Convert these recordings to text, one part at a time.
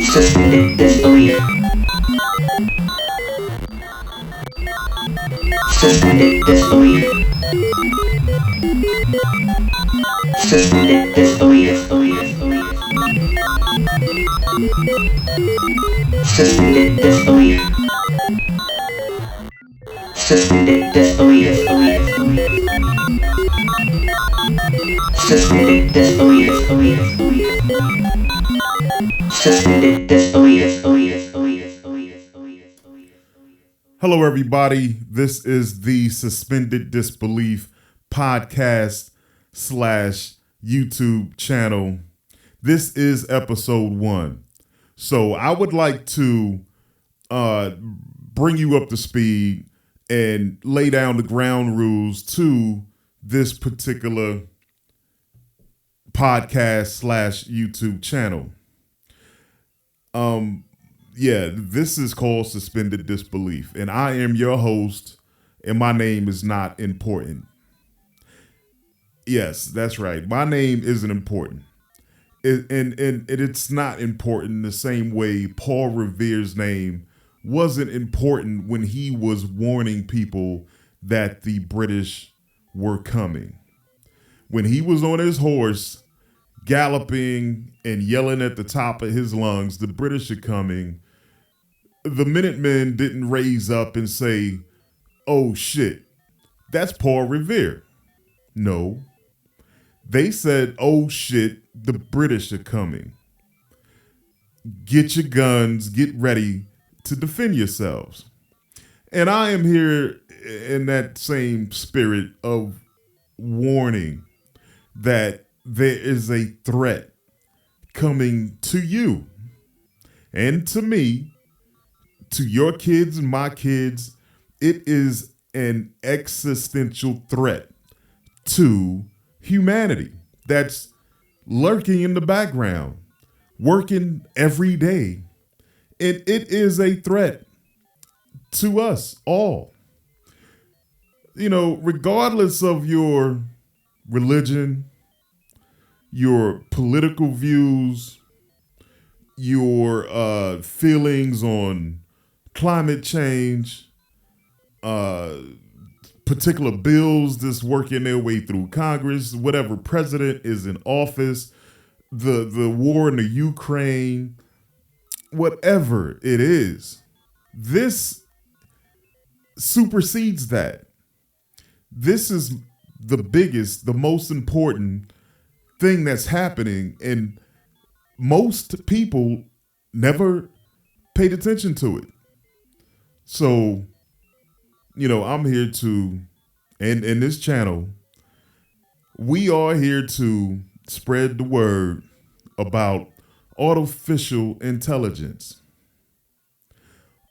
Suspended disbelief. Suspended disbelief. Suspended disbelief. Suspended disbelief. Suspended disbelief. Suspended disbelief. Suspended disbelief. Hello, everybody. This is the Suspended Disbelief podcast / YouTube channel. This is episode 1. So I would like to bring you up to speed and lay down the ground rules to this particular podcast / YouTube channel. This is called Suspended Disbelief, and I am your host, and my name is not important. Yes, that's right. My name isn't important. And it's not important the same way Paul Revere's name wasn't important when he was warning people that the British were coming. When he was on his horse, galloping and yelling at the top of his lungs, the British are coming, the Minutemen didn't raise up and say, "Oh shit, that's Paul Revere." No. They said, "Oh shit, the British are coming. Get your guns, get ready to defend yourselves." And I am here in that same spirit of warning that there is a threat coming to you and to me, to your kids and my kids. It is an existential threat to humanity that's lurking in the background, working every day. And it is a threat to us all. You know, regardless of your religion, your political views, your feelings on climate change, particular bills that's working their way through Congress, whatever president is in office, the war in the Ukraine, whatever it is, this supersedes that. This is the biggest, the most important thing that's happening, and most people never paid attention to it. So, you know, I'm here to, and in this channel, we are here to spread the word about artificial intelligence.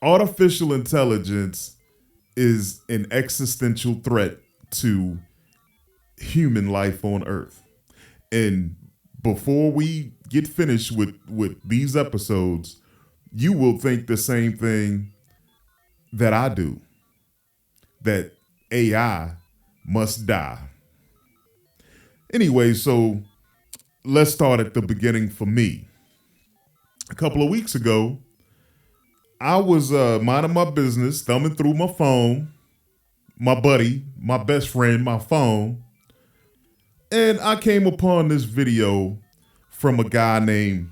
Artificial intelligence is an existential threat to human life on Earth. And before we get finished with these episodes, you will think the same thing that I do, that AI must die. Anyway, so let's start at the beginning for me. A couple of weeks ago, I was minding my business, thumbing through my phone, my buddy, my best friend, my phone, and I came upon this video from a guy named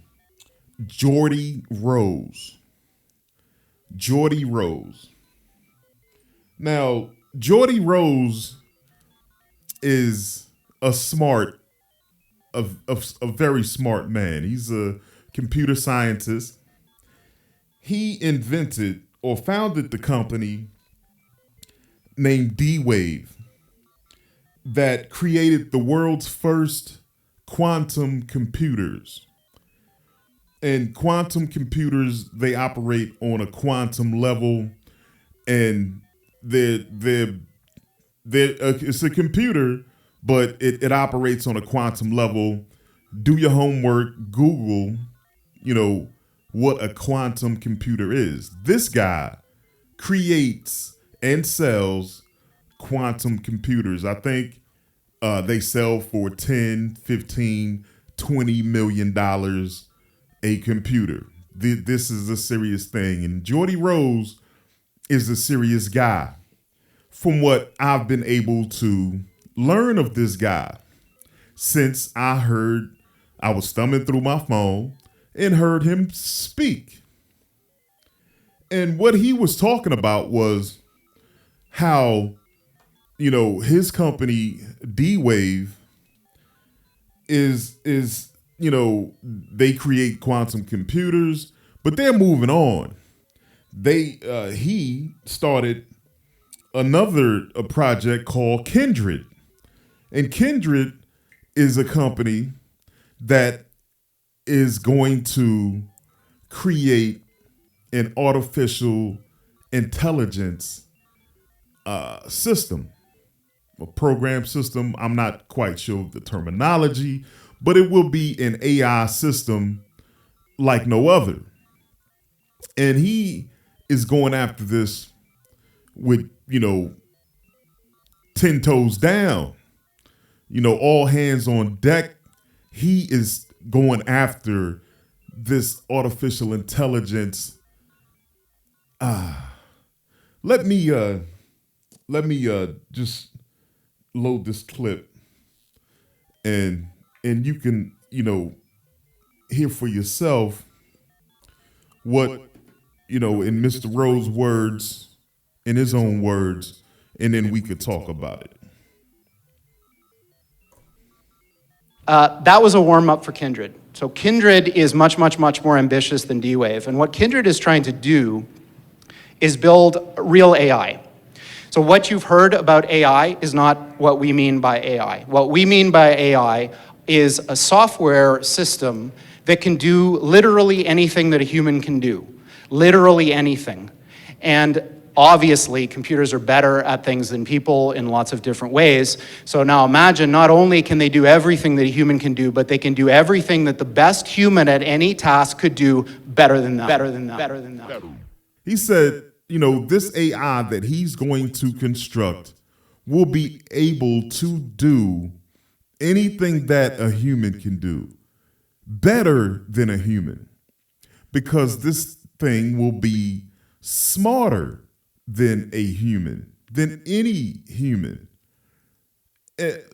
Geordie Rose. Geordie Rose. Now, Geordie Rose is a very smart man. He's a computer scientist. He invented or founded the company named D-Wave that created the world's first quantum computers. And quantum computers, they operate on a quantum level, and it's a computer, but it operates on a quantum level. Do your homework, Google, what a quantum computer is. This guy creates and sells quantum computers. I think They sell for 10, 15, 20 million dollars a computer. This is a serious thing. And Geordie Rose is a serious guy. From what I've been able to learn of this guy since I was thumbing through my phone and heard him speak. And what he was talking about was how, his company D-Wave is they create quantum computers, but they're moving on. He started a project called Kindred. And Kindred is a company that is going to create an artificial intelligence system, a program system. I'm not quite sure of the terminology, but it will be an AI system like no other. And he is going after this with, 10 toes down, all hands on deck. He is going after this artificial intelligence. Let me just load this clip and you can, hear for yourself what, in Mr. Rose's words, in his own words, and then we could talk about it. That was a warm-up for Kindred. So Kindred is much, much, much more ambitious than D-Wave. And what Kindred is trying to do is build real AI. So what you've heard about AI is not what we mean by AI. What we mean by AI is a software system that can do literally anything that a human can do. Literally anything. And obviously, computers are better at things than people in lots of different ways. So now imagine, not only can they do everything that a human can do, but they can do everything that the best human at any task could do better than that. Better than that. Better than that. He said, this AI that he's going to construct will be able to do anything that a human can do better than a human, because this thing will be smarter than a human, than any human.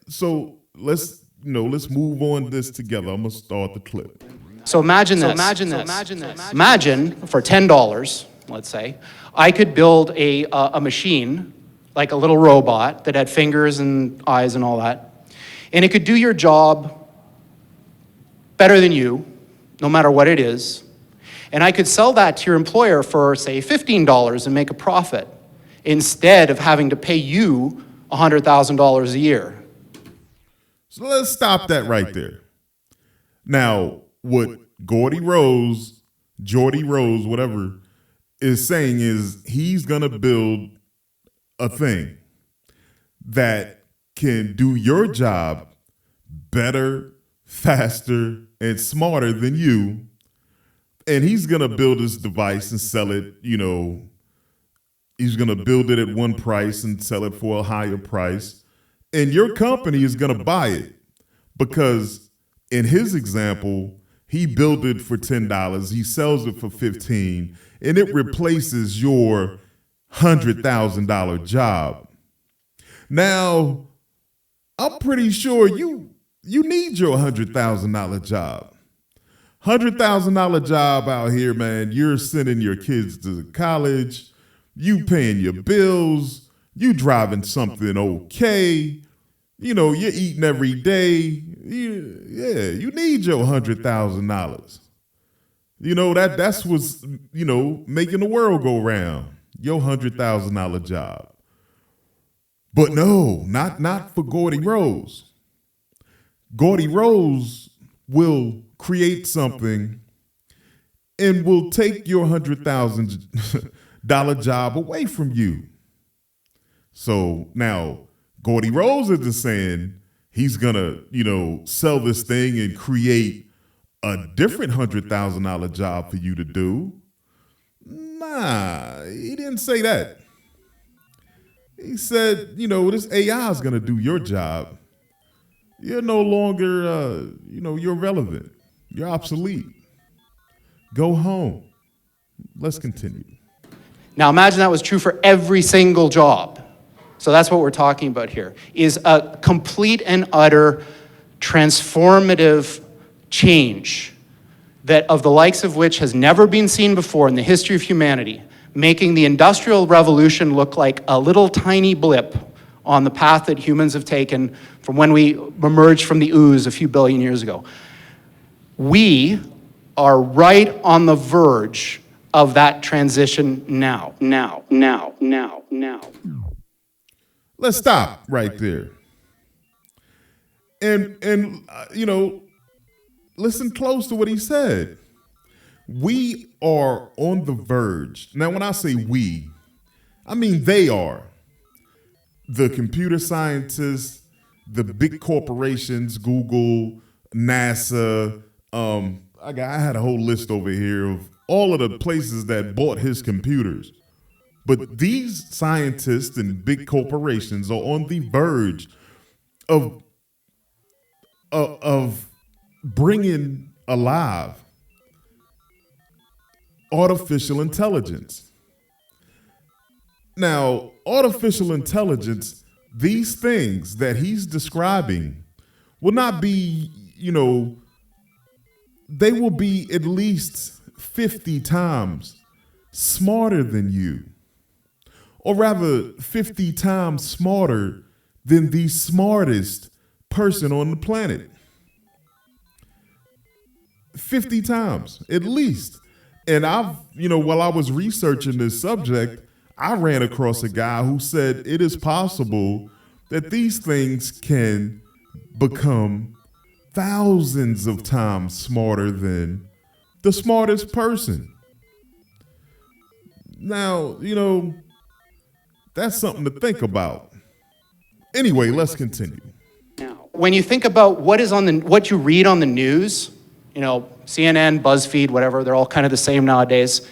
So let's move on this together. I'm gonna start the clip. So imagine this. Imagine for $10, let's say, I could build a machine, like a little robot that had fingers and eyes and all that, and it could do your job better than you, no matter what it is. And I could sell that to your employer for, say, $15 and make a profit, instead of having to pay you $100,000 a year. So let's stop that right there. Now, what Geordie Rose, whatever, is saying is he's gonna build a thing that can do your job better, faster, and smarter than you. And he's gonna build this device and sell it, he's gonna build it at one price and sell it for a higher price. And your company is gonna buy it, because in his example, he built it for $10, he sells it for $15, and it replaces your $100,000 job. Now, I'm pretty sure you need your $100,000 job. $100,000 job out here, man. You're sending your kids to college, you paying your bills, you driving something okay, you're eating every day. You need your $100,000. That's what's making the world go round. Your $100,000 job. But no, not for Geordie Rose. Geordie Rose will create something and will take your $100,000 job away from you. So now Geordie Rose is just saying he's gonna, sell this thing and create a different $100,000 job for you to do. Nah, he didn't say that. He said, this AI is gonna do your job you're no longer, you're relevant. You're obsolete. Go home. Let's continue. Now imagine that was true for every single job. So that's what we're talking about here, is a complete and utter transformative change that of the likes of which has never been seen before in the history of humanity, making the Industrial Revolution look like a little tiny blip on the path that humans have taken from when we emerged from the ooze a few billion years ago. We are right on the verge of that transition now. Let's stop right there. And listen close to what he said. We are on the verge. Now, when I say we, I mean they are. The computer scientists, the big corporations, Google, NASA. I had a whole list over here of all of the places that bought his computers. But these scientists and big corporations are on the verge of bringing alive artificial intelligence. Now, artificial intelligence, these things that he's describing will not be, they will be at least 50 times smarter than you. Or rather, 50 times smarter than the smartest person on the planet. 50 times, at least. And while I was researching this subject, I ran across a guy who said it is possible that these things can become thousands of times smarter than the smartest person. Now, that's something to think about. Anyway, let's continue. When you think about what you read on the news, CNN, BuzzFeed, whatever, they're all kind of the same nowadays.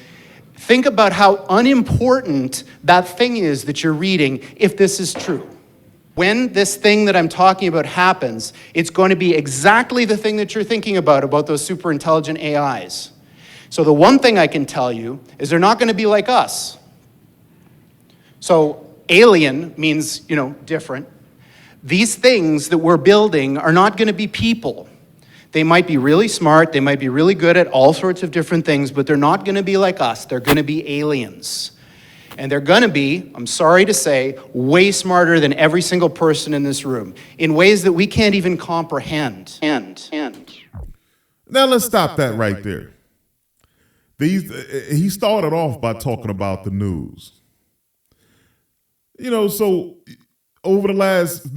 Think about how unimportant that thing is that you're reading if this is true. When this thing that I'm talking about happens, it's going to be exactly the thing that you're thinking about those super intelligent AIs. So the one thing I can tell you is they're not going to be like us. So alien means, different. These things that we're building are not going to be people. They might be really smart, they might be really good at all sorts of different things, but they're not going to be like us. They're going to be aliens. And they're going to be, I'm sorry to say, way smarter than every single person in this room in ways that we can't even comprehend. Now let's stop that right there. He started off by talking about the news. So over the last,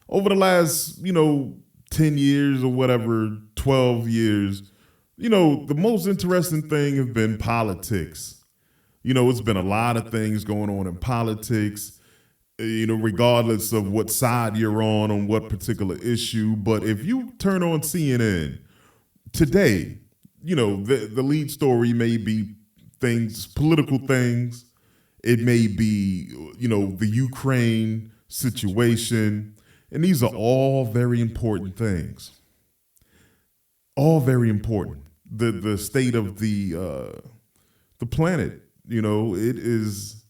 over the last, 10 years or whatever, 12 years, the most interesting thing has been politics. It's been a lot of things going on in politics, regardless of what side you're on what particular issue. But if you turn on CNN today, the lead story may be political things. It may be, the Ukraine situation. And these are all very important things. All very important. The state of the planet, it is,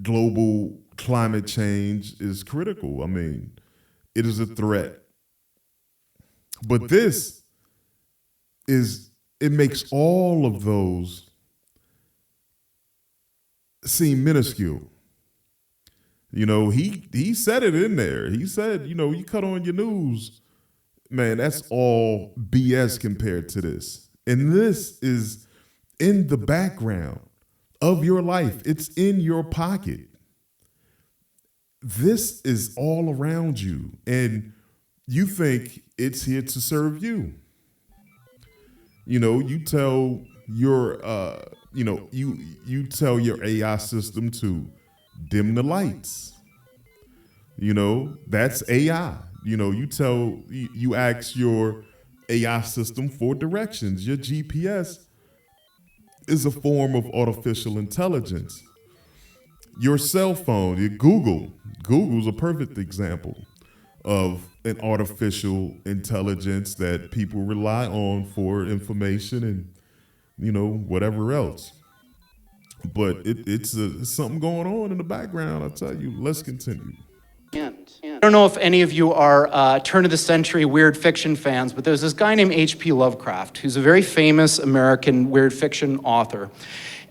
global climate change is critical. I mean, it is a threat. But it makes all of those seem minuscule. He said it in there. He said, you cut on your news, man, that's all BS compared to this. And this is in the background of your life. It's in your pocket. This is all around you. And you think it's here to serve you. You tell your, you tell your AI system to dim the lights. That's AI. You ask your AI system for directions. Your GPS is a form of artificial intelligence. Your cell phone, your Google's a perfect example of an artificial intelligence that people rely on for information and whatever else. But it's something going on in the background. I'll tell you. Let's continue. I don't know if any of you are turn of the century weird fiction fans, but there's this guy named H.P. Lovecraft, who's a very famous American weird fiction author.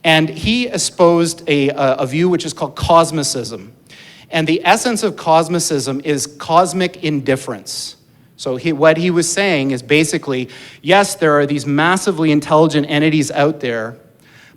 And he espoused a view which is called cosmicism. And the essence of cosmicism is cosmic indifference. So what he was saying is basically, yes, there are these massively intelligent entities out there,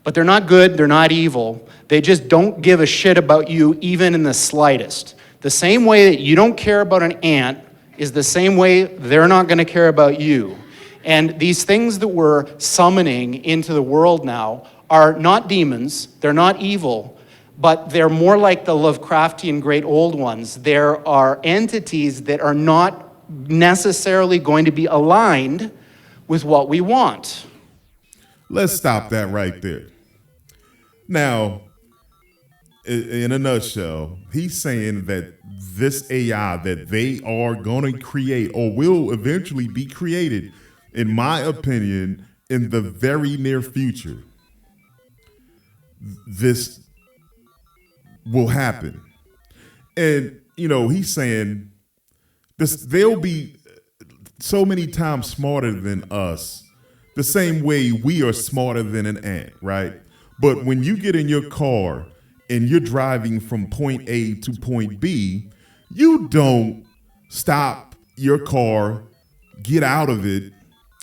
but they're not good, they're not evil. They just don't give a shit about you even in the slightest. The same way that you don't care about an ant is the same way they're not going to care about you. And these things that we're summoning into the world now are not demons, they're not evil, but they're more like the Lovecraftian great old ones. There are entities that are not necessarily going to be aligned with what we want. Let's stop that right there. Now, in a nutshell, he's saying that this AI that they are going to create or will eventually be created, in my opinion, in the very near future, this will happen. And, he's saying they'll be so many times smarter than us, the same way we are smarter than an ant, right? But when you get in your car and you're driving from point A to point B, you don't stop your car, get out of it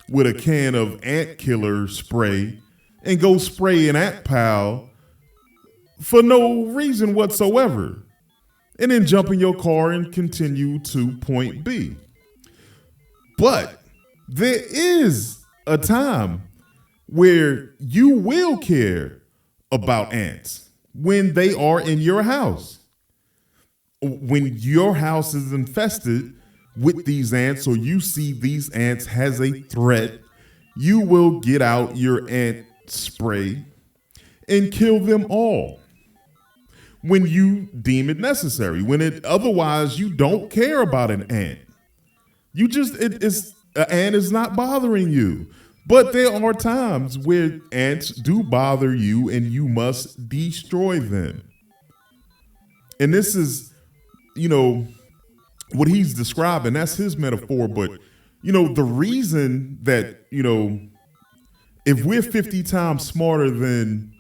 with a can of ant killer spray and go spray an ant pile for no reason whatsoever. And then jump in your car and continue to point B. But there is a time where you will care about ants when they are in your house. When your house is infested with these ants, or you see these ants as a threat, you will get out your ant spray and kill them all when you deem it necessary. Otherwise you don't care about an ant. You just, an ant is not bothering you. But there are times where ants do bother you and you must destroy them. And this is, what he's describing, that's his metaphor. But, the reason that, if we're 50 times smarter than,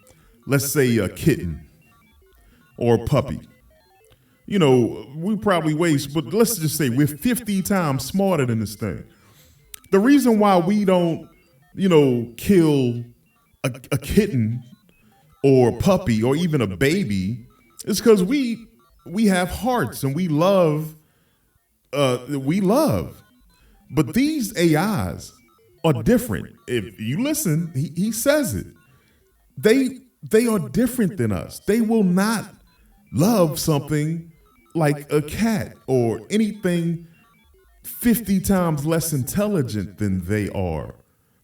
let's say, a kitten or a puppy, we probably waste, but let's just say we're 50 times smarter than this thing. The reason why we don't, kill a kitten or a puppy or even a baby is because we have hearts and we love. But these AIs are different. If you listen, he says it. They are different than us. They will not love something like a cat or anything 50 times less intelligent than they are.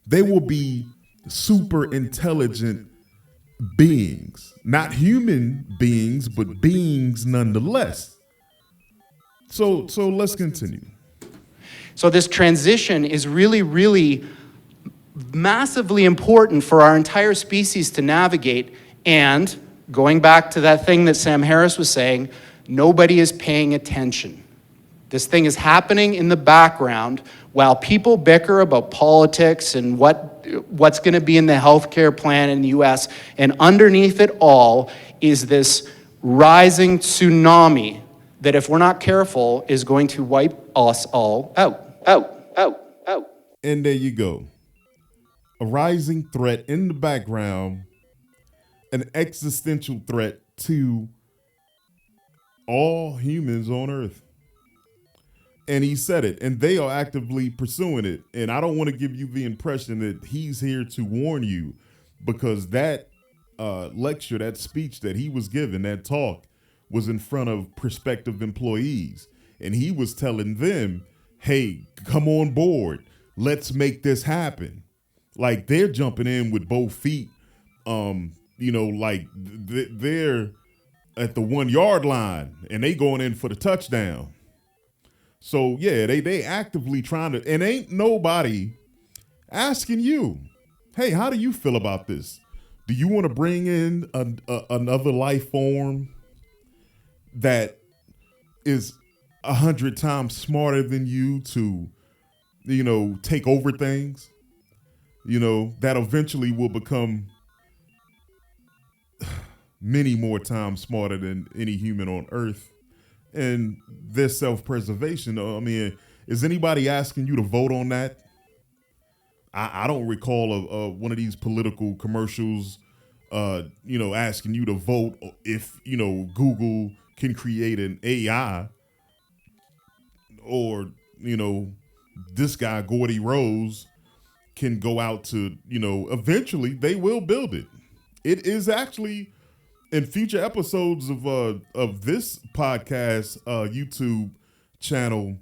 They will be super intelligent beings, not human beings, but beings nonetheless. So let's continue. So this transition is really, really massively important for our entire species to navigate. And going back to that thing that Sam Harris was saying, nobody is paying attention. This thing is happening in the background while people bicker about politics and what's going to be in the healthcare plan in the US. And underneath it all is this rising tsunami that, if we're not careful, is going to wipe us all out. And there you go. A rising threat in the background, an existential threat to all humans on Earth. And he said it, and they are actively pursuing it. And I don't want to give you the impression that he's here to warn you, because that lecture, that speech that he was giving, that talk, was in front of prospective employees. And he was telling them, hey, come on board. Let's make this happen. Like, they're jumping in with both feet. They're at the 1 yard line and they going in for the touchdown. So yeah, they actively trying to, and ain't nobody asking you, hey, how do you feel about this? Do you want to bring in another life form that is 100 times smarter than you to, take over things? That eventually will become many more times smarter than any human on earth. And their self-preservation. I mean, is anybody asking you to vote on that? I don't recall one of these political commercials, asking you to vote if, Google can create an AI, or, this guy, Geordie Rose, can go out to, eventually they will build it. It is actually, in future episodes of this podcast YouTube channel,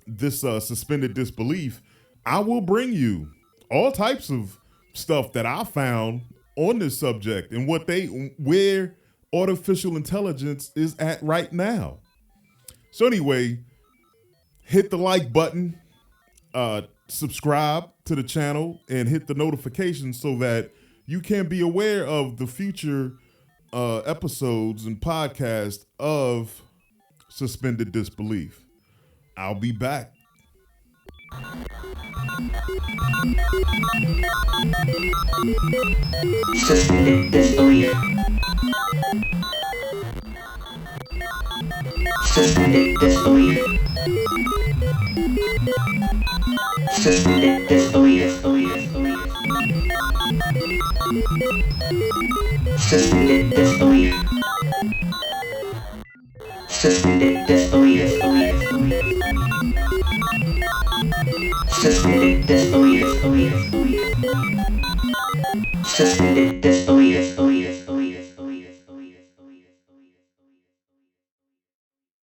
this Suspended Disbelief, I will bring you all types of stuff that I found on this subject and where artificial intelligence is at right now. So anyway, hit the like button, subscribe to the channel, and hit the notification so that you can be aware of the future episodes and podcasts of Suspended Disbelief. I'll be back. Suspended disbelief. Suspended disbelief. Suspended disbelief. Suspended disbelief. Suspended disbelief. Suspended disbelief. Suspended disbelief.